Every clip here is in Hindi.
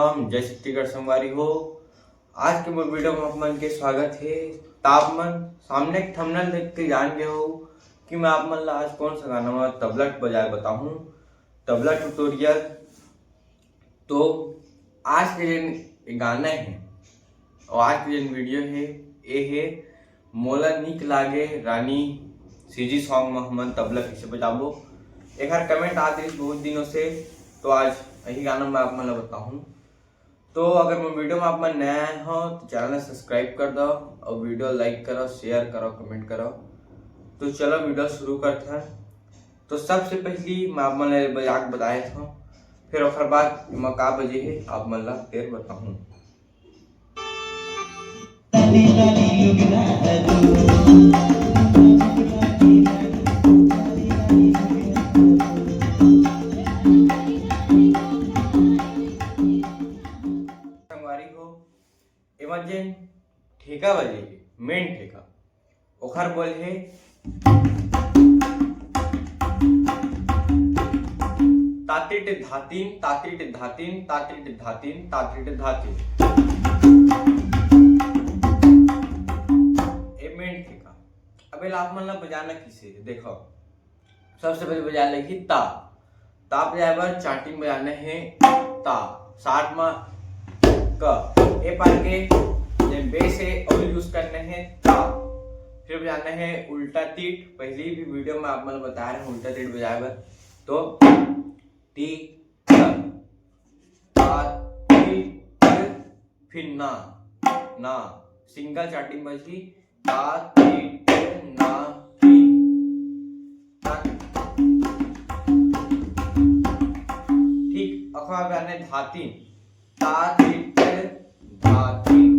राम, जय छत्तीसगढ़ संगवारी हो। आज के वीडियो में आप मन के स्वागत है। आप मन सामने थंबनेल देख के जान गए हो कि मैं आप मन ला आज कौन सा गाना में तबला बजाए बताऊं, तबला ट्यूटोरियल। तो आज के जो गाना है और आज के जो वीडियो है ये है मोला नीक लागे रानी सीजी सॉन्ग में हमन तबला कैसे बजाबो। एक हर कमेंट आते रही बहुत दिनों से, तो आज यही गाना मैं आप मन बताऊं। तो अगर मैं वीडियो में आप मन नया हो तो चैनल सब्सक्राइब कर दो और वीडियो लाइक करो, शेयर करो, कमेंट करो। तो चलो वीडियो शुरू करते हैं। तो सबसे पहली मैं आप मन बजा के बताया था, फिर ओकर बाद मैं का बजे है आप मन ला फिर बताऊं। इमरजेंट ठेका बजे मेन ठेका ओखर बोल है तातिट धातिन तातिट धातिन तातिट धातिन तातिट धातिन। ए मेन ठेका। अबे आप मन ला बजाना किसे देखो। सबसे पहले बजा लेगी ता बजाए बर चार्टिंग बजाना है ता 60 में क ए पार के बेस है और यूज करना है ता। फिर बजाना है उल्टा तीट। पहली भी वीडियो में आप मन बता रहे हैं उल्टा तीट बजाए बर। तो टी ता ती फिर ना सिंगल चार्टिंग बजी ता ती ना ती। ठीक अखबार बजाने धातिन ता ती धातिन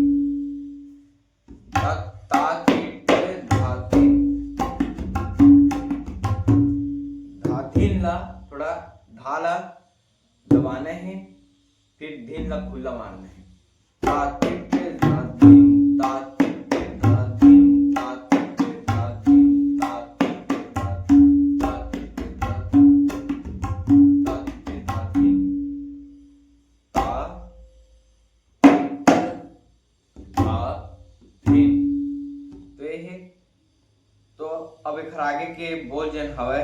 धातिन ला थोड़ा धाला दबाना है, फिर धीन ला खुला मारना है। तातिन धातिन तातिन धातिन तातिन धातिन तातिन धातिन तातिन धातिन ता तो ये है। तो अब एक आगे के बोल जन हवे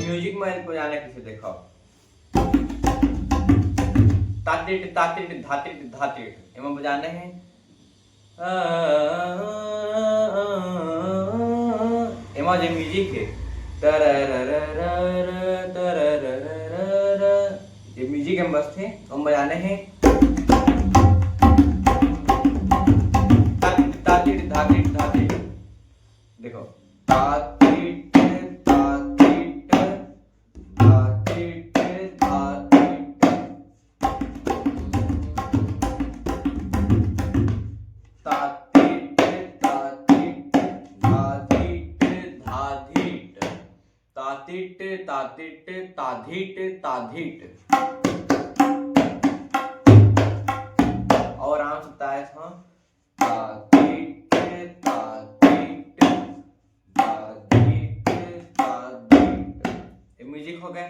म्यूजिक में बजाना किसे देखो। तातिट तातिट धातिट धातिट एम बजाना है। एमा जो म्यूजिक है ये म्यूजिक हम बस थे हम बजाने हैं तातिट धातिट धातिट। देखो तातिट तातिट तातिट धातिट तातिट तातिट धातिट धाधिट तातिट तातिट ताधिट ताधिट। और आराम से बताया था तातिट तातिट ताधिट ताधिट। ये म्यूजिक हो गए।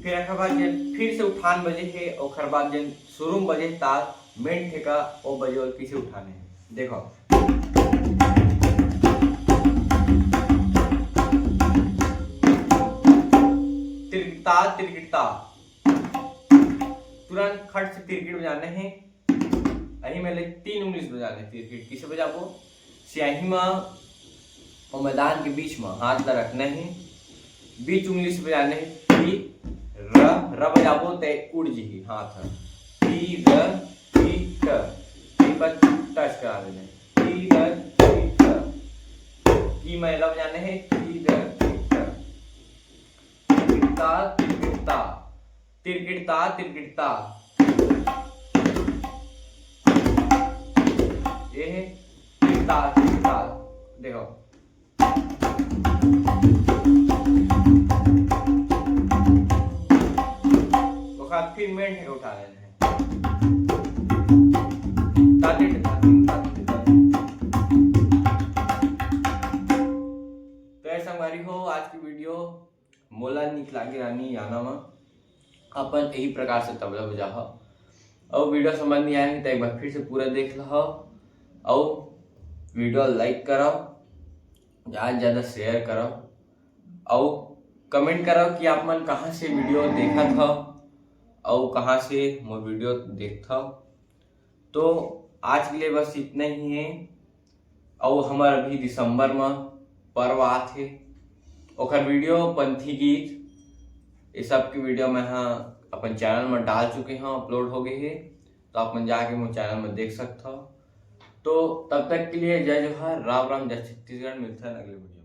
फिर एक बार फिर से उठान बजे है और बाद जन शुरू में बजे ताल मेन ठेका ओ बजे और पीछे उठाने हैं। देखो तिरगिटा तिरगिटा तुरंत खट से तिरगिट बजाने हैं। यही में 3 उंगली से बजाने तिरगिट किसे बजाबो। स्याही में और मैदान के बीच में हाथ ला रखना है, बीच उंगली से बजाने है टी र बजाबो ते उड़ जी हाथ टी र टी ट पर टच करा देना टी र टी ट की में ला बजाने है टी र टी ट। तिरगिटा तिरगिटा तिरगिटा तिरगिटा ये है तिरगिटा तिरगिटा। देखो फिर मेन ठेका उठा लेना है तातिट तातिट तातिट तातिट। आज की वीडियो मोला निक लागे रानी याना में अपन यही प्रकार से तबला बजा और वीडियो समझ नहीं आए तो एक बार फिर से पूरा देख लो और वीडियो लाइक करो, ज़्यादा से ज़्यादा शेयर करो और कमेंट करो कि आप मन कहाँ से वीडियो देखा था और कहाँ से मोर वीडियो देखता। तो आज के लिए बस इतना ही है। और हमार अभी दिसंबर में पर्व आथे, ओकर वीडियो पंथी गीत ये सब की वीडियो मैं अपन चैनल में डाल चुके हैं, अपलोड हो गए हैं, तो आप मन जाके मोर चैनल में देख सकते हो। तो तब तक के लिए जय जोहार, राम राम, जय छत्तीसगढ़। मिलता है अगले वीडियो।